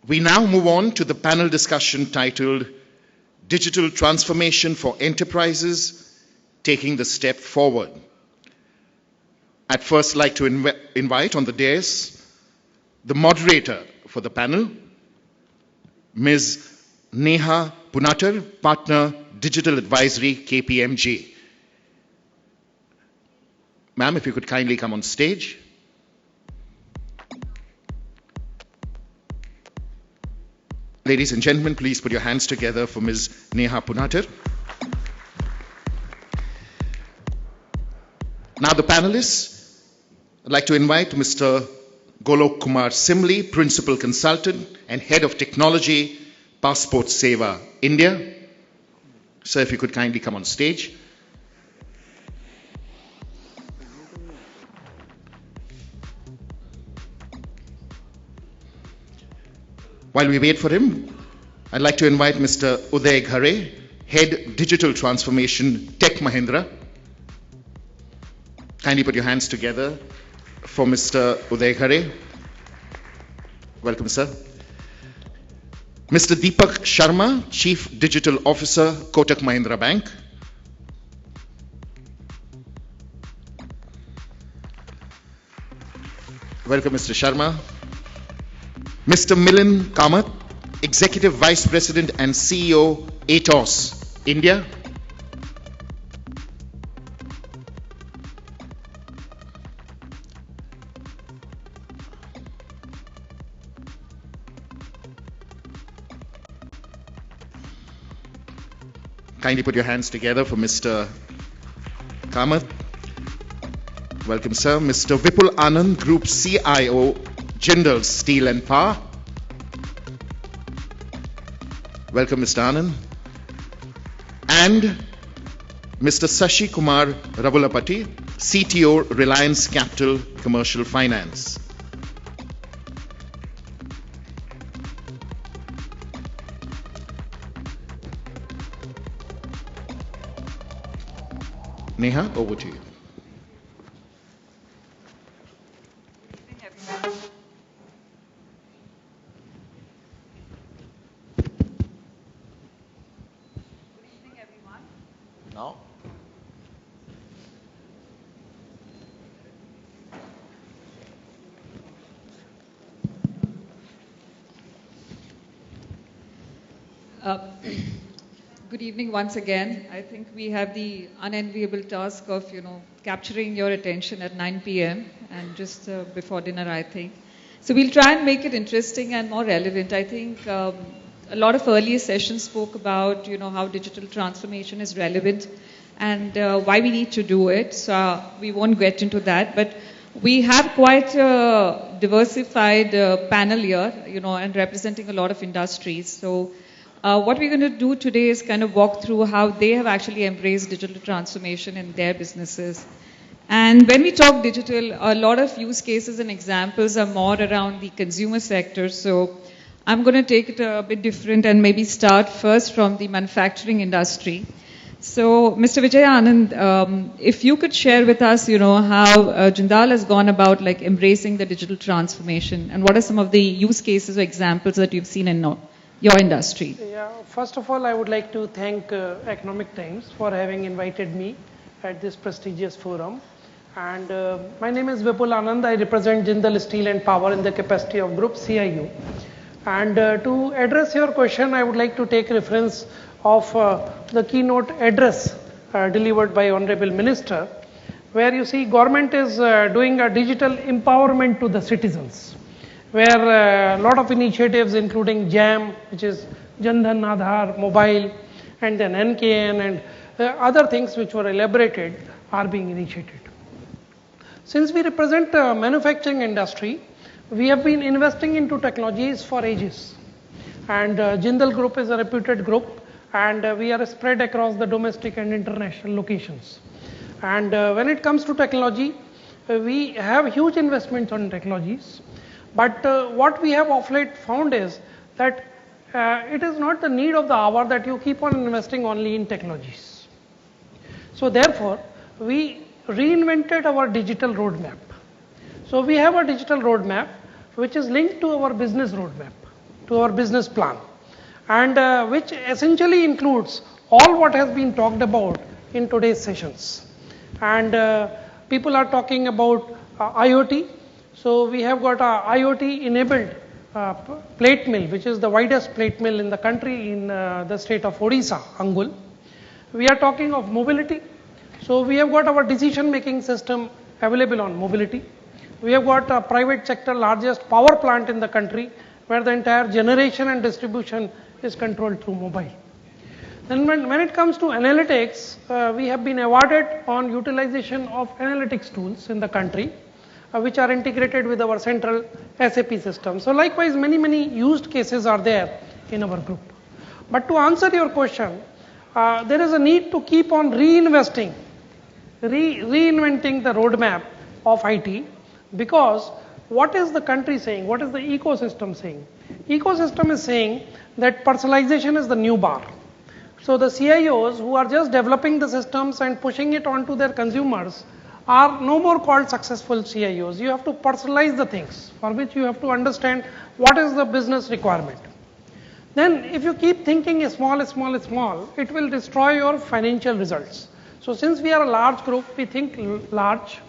We now move on to the panel discussion titled Digital Transformation for Enterprises, Taking the Step Forward. I'd first like to invite on the dais the moderator for the panel, Ms. Neha Punatar, Partner, Digital Advisory, KPMG. Ma'am, if you could kindly come on stage. Ladies and gentlemen, please put your hands together for Ms. Neha Punatar. Now the panelists, I'd like to invite Mr. Golok Kumar Simli, Principal Consultant and Head of Technology, Passport Seva, India. Sir, if you could kindly come on stage. While we wait for him, I'd like to invite Mr. Uday Ghare, Head Digital Transformation, Tech Mahindra. Kindly put your hands together for Mr. Uday Ghare. Welcome, sir. Mr. Deepak Sharma, Chief Digital Officer, Kotak Mahindra Bank. Welcome, Mr. Sharma. Mr. Milind Kamath, Executive Vice President and CEO, Atos, India. Kindly put your hands together for Mr. Kamath. Welcome, sir. Mr. Vipul Anand, Group CIO, Jindal Steel and Power. Welcome, Mr. Anand. And Mr. Sashi Kumar Ravulapati, CTO, Reliance Capital Commercial Finance. Neha, over to you. Now? Good evening once again. I think we have the unenviable task of, capturing your attention at 9 p.m. and just before dinner, I think. So we'll try and make it interesting and more relevant. I think a lot of earlier sessions spoke about, how digital transformation is relevant and why we need to do it. So we won't get into that, but we have quite a diversified panel here, and representing a lot of industries. So what we're going to do today is kind of walk through how they have actually embraced digital transformation in their businesses. And when we talk digital, a lot of use cases and examples are more around the consumer sector. So I'm going to take it a bit different and maybe start first from the manufacturing industry. So Mr. Vijay Anand, if you could share with us, how Jindal has gone about embracing the digital transformation and what are some of the use cases or examples that you've seen in your industry? Yeah, first of all, I would like to thank Economic Times for having invited me at this prestigious forum. And my name is Vipul Anand. I represent Jindal Steel and Power in the capacity of Group CIO. And to address your question, I would like to take reference of the keynote address delivered by Honorable Minister, where you see government is doing a digital empowerment to the citizens, where a lot of initiatives including JAM, which is Jan Dhan Aadhaar, mobile, and then NKN and other things which were elaborated are being initiated. Since we represent manufacturing industry, we have been investing into technologies for ages. And Jindal Group is a reputed group, and we are spread across the domestic and international locations. And when it comes to technology, we have huge investments on technologies. But what we have of late found is that it is not the need of the hour that you keep on investing only in technologies. So therefore, we reinvented our digital roadmap. So we have a digital roadmap which is linked to our business roadmap. to our business plan, and which essentially includes all what has been talked about in today's sessions. And people are talking about IoT. So we have got a IoT enabled plate mill, which is the widest plate mill in the country in the state of Odisha, Angul. We are talking of mobility. So we have got our decision making system available on mobility. We have got a private sector largest power plant in the country, where the entire generation and distribution is controlled through mobile. Then when it comes to analytics, we have been awarded on utilization of analytics tools in the country, which are integrated with our central SAP system. So likewise, many used cases are there in our group. But to answer your question, there is a need to keep on reinventing the roadmap of IT, because what is the country saying? What is the ecosystem saying? Ecosystem is saying that personalization is the new bar. So the CIOs who are just developing the systems and pushing it onto their consumers are no more called successful CIOs. You have to personalize the things, for which you have to understand what is the business requirement. Then if you keep thinking small, it will destroy your financial results. So since we are a large group, we think large,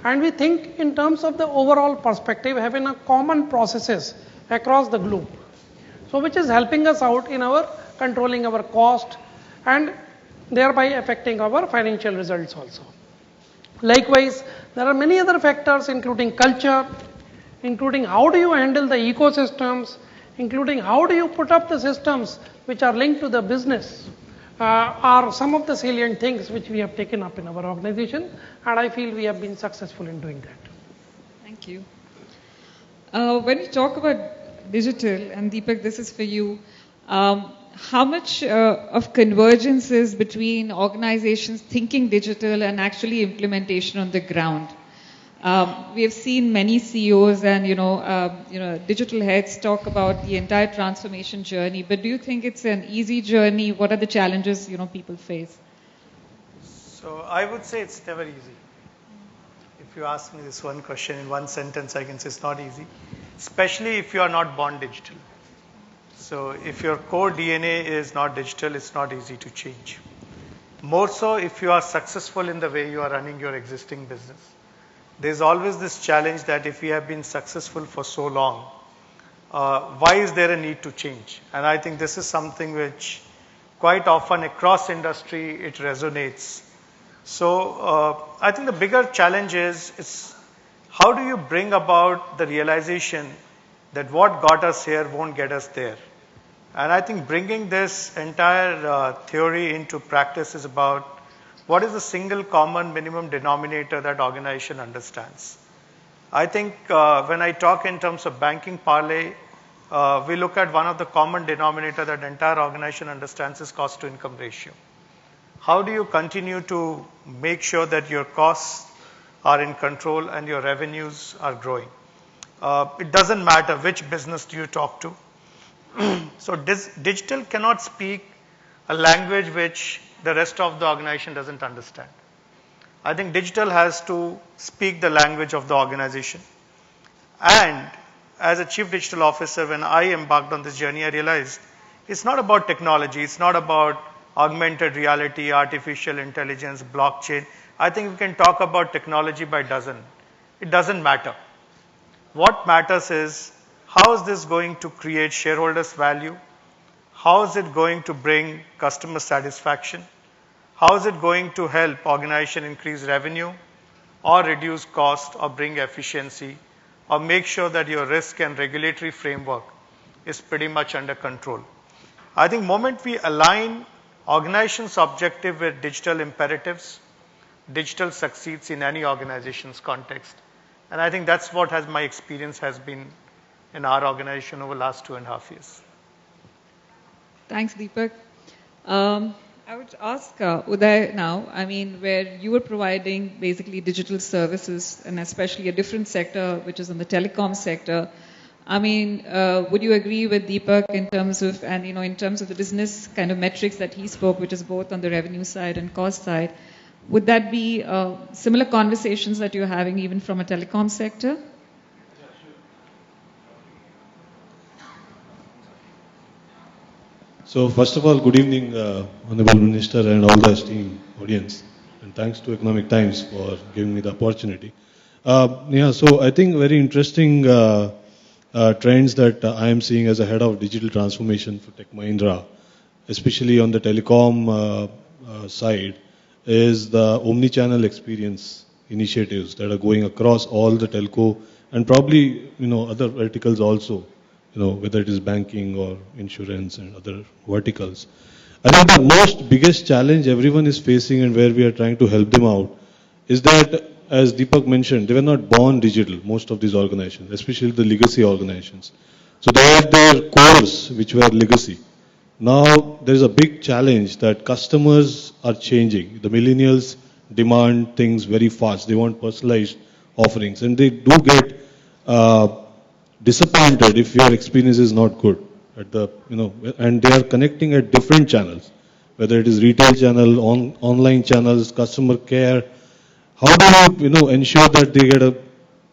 and we think in terms of the overall perspective, having a common processes across the globe. So which is helping us out in our controlling our cost and thereby affecting our financial results also. Likewise, there are many other factors, including culture, including how do you handle the ecosystems, including how do you put up the systems which are linked to the business, are some of the salient things which we have taken up in our organization, and I feel we have been successful in doing that. Thank you. When we talk about digital, and Deepak, this is for you, how much of convergence is between organizations thinking digital and actually implementation on the ground? We have seen many CEOs and digital heads talk about the entire transformation journey, but do you think it's an easy journey? What are the challenges people face? So I would say it's never easy. If you ask me this one question in one sentence, I can say it's not easy, especially if you are not born digital. So if your core DNA is not digital, it's not easy to change. More so if you are successful in the way you are running your existing business. There's always this challenge that if we have been successful for so long, why is there a need to change? And I think this is something which quite often across industry it resonates. So I think the bigger challenge is how do you bring about the realization that what got us here won't get us there. And I think bringing this entire theory into practice is about what is the single common minimum denominator that organization understands. I think when I talk in terms of banking parlay, we look at one of the common denominator that the entire organization understands is cost to income ratio. How do you continue to make sure that your costs are in control and your revenues are growing? It doesn't matter which business do you talk to. So digital cannot speak a language which the rest of the organization doesn't understand. I think digital has to speak the language of the organization. And as a chief digital officer, when I embarked on this journey, I realized it's not about technology, it's not about augmented reality, artificial intelligence, blockchain. I think we can talk about technology by dozen. It doesn't matter. What matters is how is this going to create shareholders value? How is it going to bring customer satisfaction? How is it going to help organization increase revenue or reduce cost or bring efficiency or make sure that your risk and regulatory framework is pretty much under control? I think moment we align organization's objective with digital imperatives, digital succeeds in any organization's context. And I think that's what my experience has been in our organization over the last 2.5 years. Thanks, Deepak. I would ask Uday now, where you were providing basically digital services and especially a different sector, which is in the telecom sector. Would you agree with Deepak in terms of, in terms of the business kind of metrics that he spoke, which is both on the revenue side and cost side, would that be similar conversations that you're having even from a telecom sector? So first of all, good evening, Honorable Minister and all the esteemed audience. And thanks to Economic Times for giving me the opportunity. Yeah, so I think very interesting trends that I am seeing as a head of digital transformation for Tech Mahindra, especially on the telecom side, is the omni-channel experience initiatives that are going across all the telco and probably other verticals also, whether it is banking or insurance and other verticals. I think the most biggest challenge everyone is facing and where we are trying to help them out is that, as Deepak mentioned, they were not born digital, most of these organizations, especially the legacy organizations. So they had their cores which were legacy. Now there is a big challenge that customers are changing. The millennials demand things very fast. They want personalized offerings, and they do get uh, disappointed if your experience is not good at the and they are connecting at different channels, whether it is retail channel, online channels, customer care. How do you ensure that they get a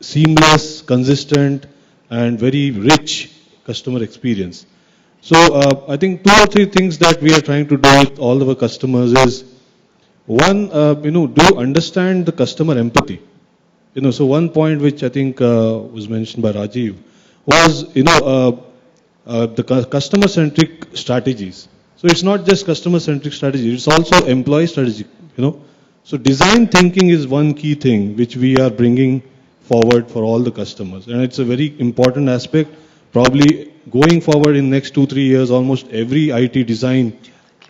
seamless, consistent, and very rich customer experience? So I think two or three things that we are trying to do with all of our customers is one, do you understand the customer empathy? So one point which I think was mentioned by Rajiv was, the customer-centric strategies. So it's not just customer-centric strategy; it's also employee strategy. So design thinking is one key thing which we are bringing forward for all the customers, and it's a very important aspect. Probably going forward in next 2-3 years, almost every IT design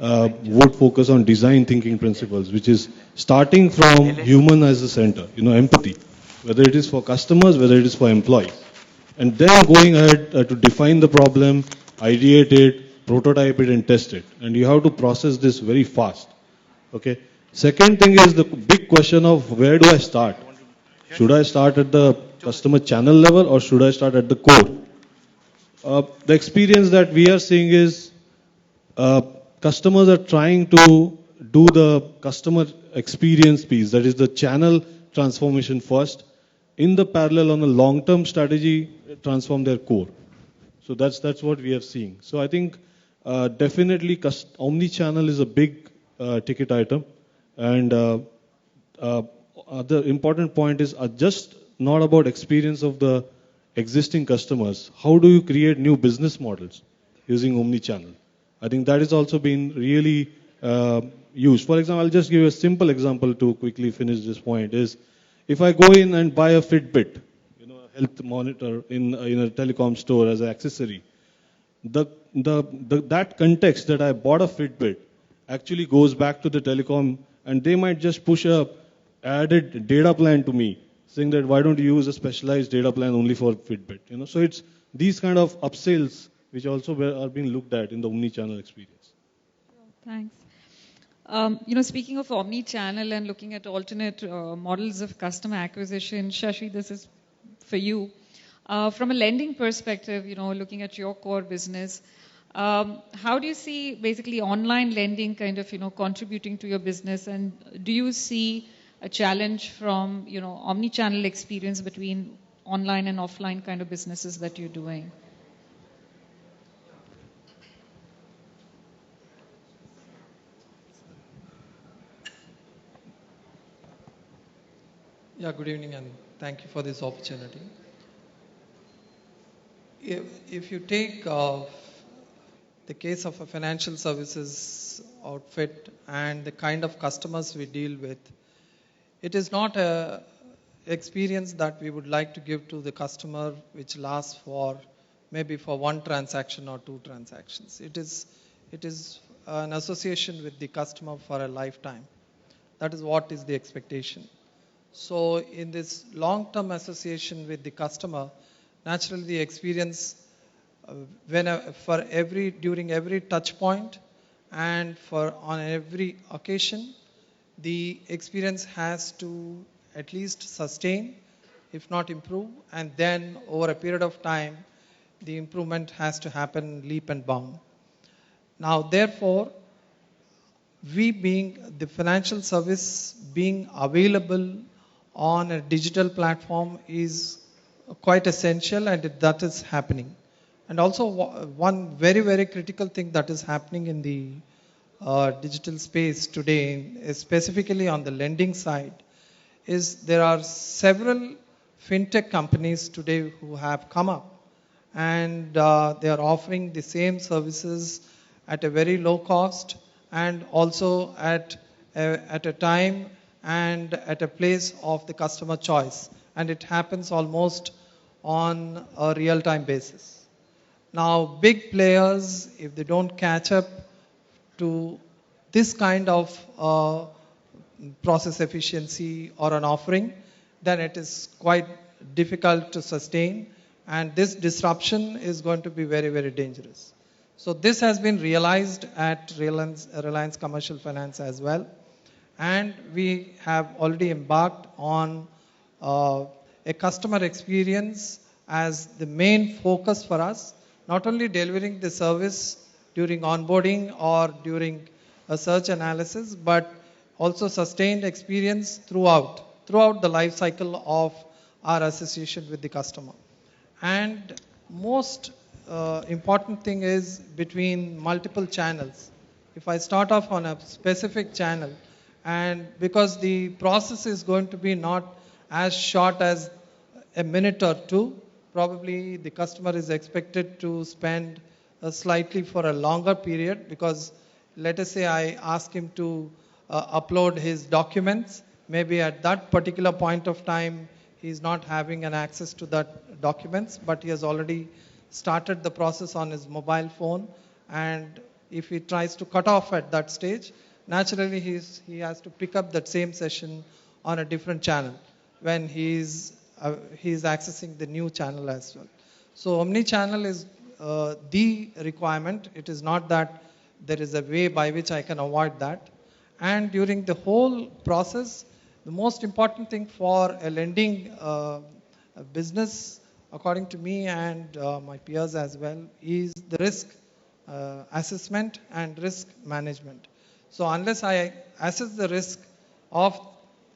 would focus on design thinking principles, which is starting from human as the center, empathy, whether it is for customers, whether it is for employees. And then going ahead to define the problem, ideate it, prototype it, and test it. And you have to process this very fast. Okay. Second thing is the big question of where do I start? Should I start at the customer channel level or should I start at the core? The experience that we are seeing is uh, customers are trying to do the customer experience piece, that is the channel transformation first, in the parallel on a long-term strategy, transform their core. So that's what we are seeing. So I think definitely omni-channel is a big ticket item, and uh, the important point is just not about experience of the existing customers. How do you create new business models using omni-channel? I think that is also been really used. For example, I'll just give you a simple example to quickly finish this point. Is if I go in and buy a Fitbit, a health monitor in a telecom store as an accessory, that context that I bought a Fitbit actually goes back to the telecom, and they might just push a added data plan to me, saying that why don't you use a specialized data plan only for Fitbit? So it's these kind of upsells which also are being looked at in the omni-channel experience. Thanks. Speaking of omni-channel and looking at alternate models of customer acquisition, Shashi, this is for you. From a lending perspective, looking at your core business, how do you see basically online lending kind of, contributing to your business? And do you see a challenge from, omni-channel experience between online and offline kind of businesses that you're doing? Yeah, good evening and thank you for this opportunity. If you take the case of a financial services outfit and the kind of customers we deal with, it is not a experience that we would like to give to the customer which lasts for maybe for one transaction or two transactions. It is an association with the customer for a lifetime. That is what is the expectation. So in this long-term association with the customer, naturally the experience during every touch point and for on every occasion, the experience has to at least sustain, if not improve, and then over a period of time, the improvement has to happen leap and bound. Now, therefore, we being the financial service being available on a digital platform is quite essential, and that is happening. And also one very, very critical thing that is happening in the digital space today, specifically on the lending side, is there are several fintech companies today who have come up and they are offering the same services at a very low cost and also at a time and at a place of the customer choice. And it happens almost on a real-time basis. Now, big players, if they don't catch up to this kind of process efficiency or an offering, then it is quite difficult to sustain. And this disruption is going to be very, very dangerous. So this has been realized at Reliance Commercial Finance as well. And we have already embarked on a customer experience as the main focus for us, not only delivering the service during onboarding or during a search analysis, but also sustained experience throughout the life cycle of our association with the customer. And most important thing is between multiple channels. If I start off on a specific channel, and because the process is going to be not as short as a minute or two, probably the customer is expected to spend slightly for a longer period, because let us say I ask him to upload his documents. Maybe at that particular point of time, he's not having an access to that documents, but he has already started the process on his mobile phone. And if he tries to cut off at that stage, naturally he has to pick up that same session on a different channel when he's accessing the new channel as well. So omni-channel is the requirement. It is not that there is a way by which I can avoid that. And during the whole process, the most important thing for a lending business, according to me and my peers as well, is the risk assessment and risk management. So unless I assess the risk of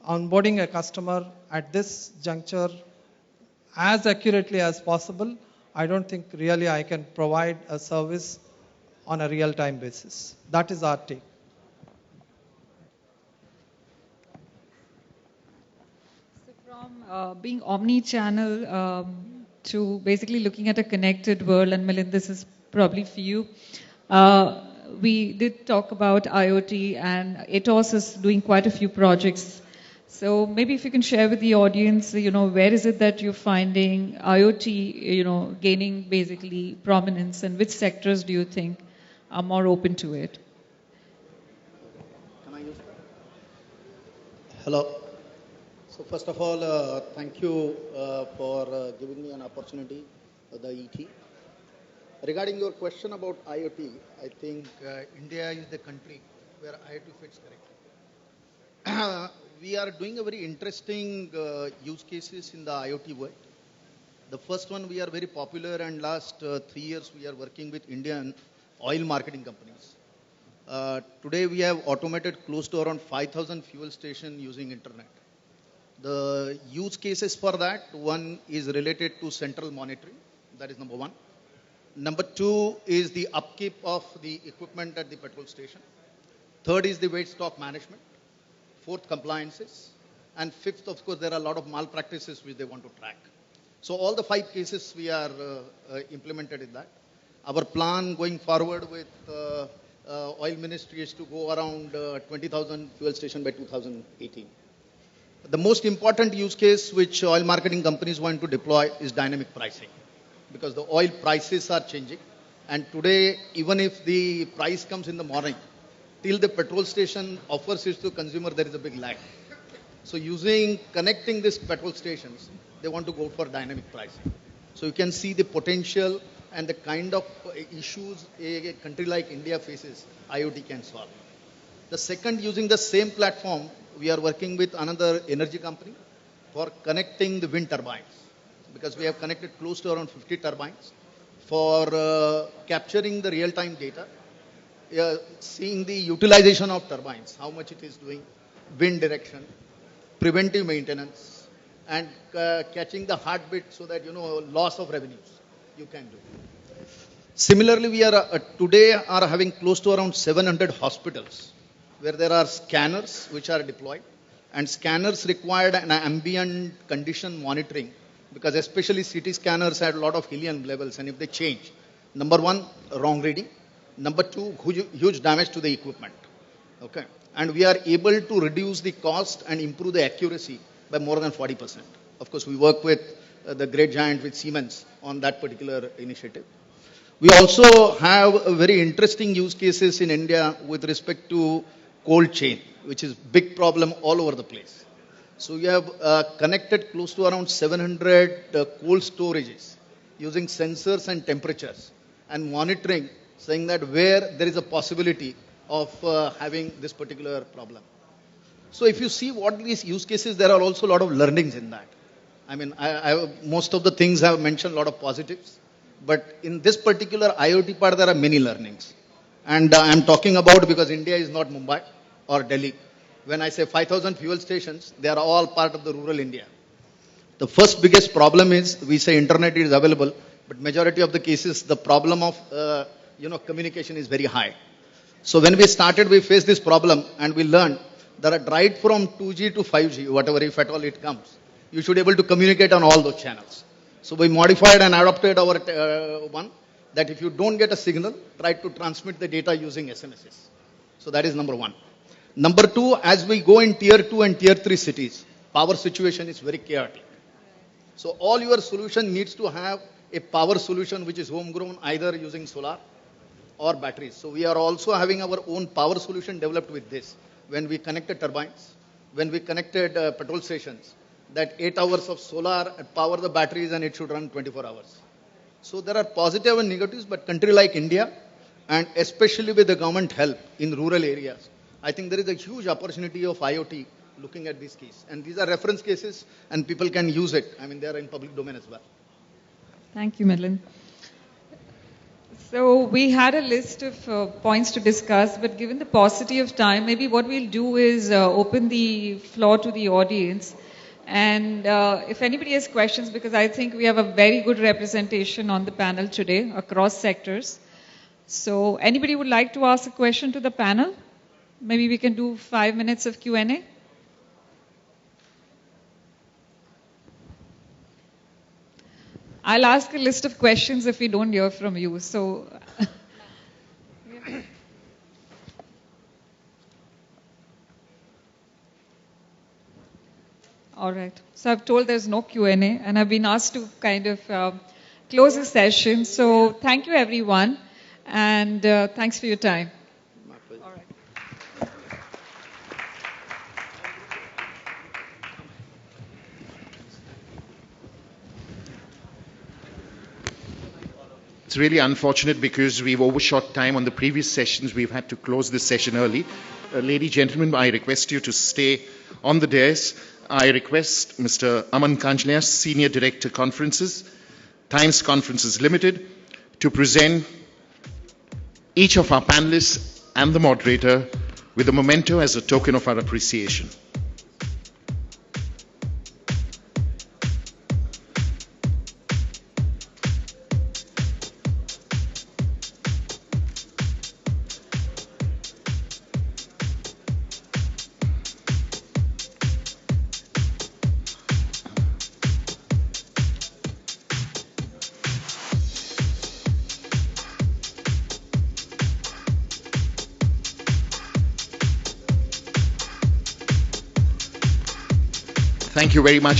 onboarding a customer at this juncture as accurately as possible, I don't think really I can provide a service on a real-time basis. That is our take. So from being omni-channel to basically looking at a connected world, and Milind, this is probably for you. We did talk about IoT, and ATOS is doing quite a few projects. So maybe if you can share with the audience, where is it that you're finding IoT, gaining basically prominence, and which sectors do you think are more open to it? Can I use that? Hello. So first of all, thank you for giving me an opportunity, the ET. Regarding your question about IoT, I think India is the country where IoT fits correctly. We are doing a very interesting use cases in the IoT world. The first one, we are very popular, and last 3 years we are working with Indian oil marketing companies. Today we have automated close to around 5,000 fuel stations using internet. The use cases for that, one is related to central monitoring. That is number one. Number two is the upkeep of the equipment at the petrol station. Third is the waste stock management. Fourth, compliances. And fifth, of course, there are a lot of malpractices which they want to track. So all the 5 cases we are implemented in that. Our plan going forward with oil ministry is to go around 20,000 fuel stations by 2018. The most important use case which oil marketing companies want to deploy is dynamic pricing, because the oil prices are changing. And today, even if the price comes in the morning, till the petrol station offers it to consumer, there is a big lag. So connecting these petrol stations, they want to go for dynamic pricing. So you can see the potential and the kind of issues a country like India faces, IoT can solve. The second, using the same platform, we are working with another energy company for connecting the wind turbines, because we have connected close to around 50 turbines for capturing the real-time data, seeing the utilization of turbines, how much it is doing, wind direction, preventive maintenance, and catching the heartbeat so that, loss of revenues you can do. Similarly, we are today are having close to around 700 hospitals where there are scanners which are deployed, and scanners required an ambient condition monitoring because especially CT scanners had a lot of helium levels, and if they change, number one, wrong reading, number two, huge damage to the equipment. Okay, and we are able to reduce the cost and improve the accuracy by more than 40%. Of course, we work with the great giant with Siemens on that particular initiative. We also have a very interesting use cases in India with respect to cold chain, which is big problem all over the place. So we have connected close to around 700 cold storages using sensors and temperatures and monitoring, saying that where there is a possibility of having this particular problem. So if you see what these use cases, there are also a lot of learnings in that. I mean, most of the things I have mentioned a lot of positives, but in this particular IoT part, there are many learnings. And I'm talking about because India is not Mumbai or Delhi. When I say 5,000 fuel stations, they are all part of the rural India. The first biggest problem is we say internet is available, but majority of the cases, the problem of communication is very high. So when we started, we faced this problem and we learned that right from 2G to 5G, whatever, if at all it comes, you should be able to communicate on all those channels. So we modified and adopted our one that if you don't get a signal, try to transmit the data using SMSs. So that is number one. Number two, as we go in tier 2 and tier 3 cities, power situation is very chaotic. So all your solution needs to have a power solution which is homegrown either using solar or batteries. So we are also having our own power solution developed with this. When we connected turbines, when we connected petrol stations, that 8 hours of solar power the batteries and it should run 24 hours. So there are positive and negatives, but country like India, and especially with the government help in rural areas, I think there is a huge opportunity of IoT looking at this case. And these are reference cases and people can use it. I mean, they are in public domain as well. Thank you, Milind. So we had a list of points to discuss, but given the paucity of time, maybe what we'll do is open the floor to the audience. And if anybody has questions, because I think we have a very good representation on the panel today across sectors. So anybody would like to ask a question to the panel? Maybe we can do 5 minutes of Q&A. I'll ask a list of questions if we don't hear from you. So, all right. So I've told there's no Q&A, and I've been asked to kind of close the session. So thank you, everyone, and thanks for your time. All right. It's really unfortunate because we've overshot time on the previous sessions. We've had to close this session early. Ladies, gentlemen, I request you to stay on the dais. I request Mr. Aman Kanjlia, Senior Director Conferences, Times Conferences Limited, to present each of our panelists and the moderator with a memento as a token of our appreciation. Thank you very much.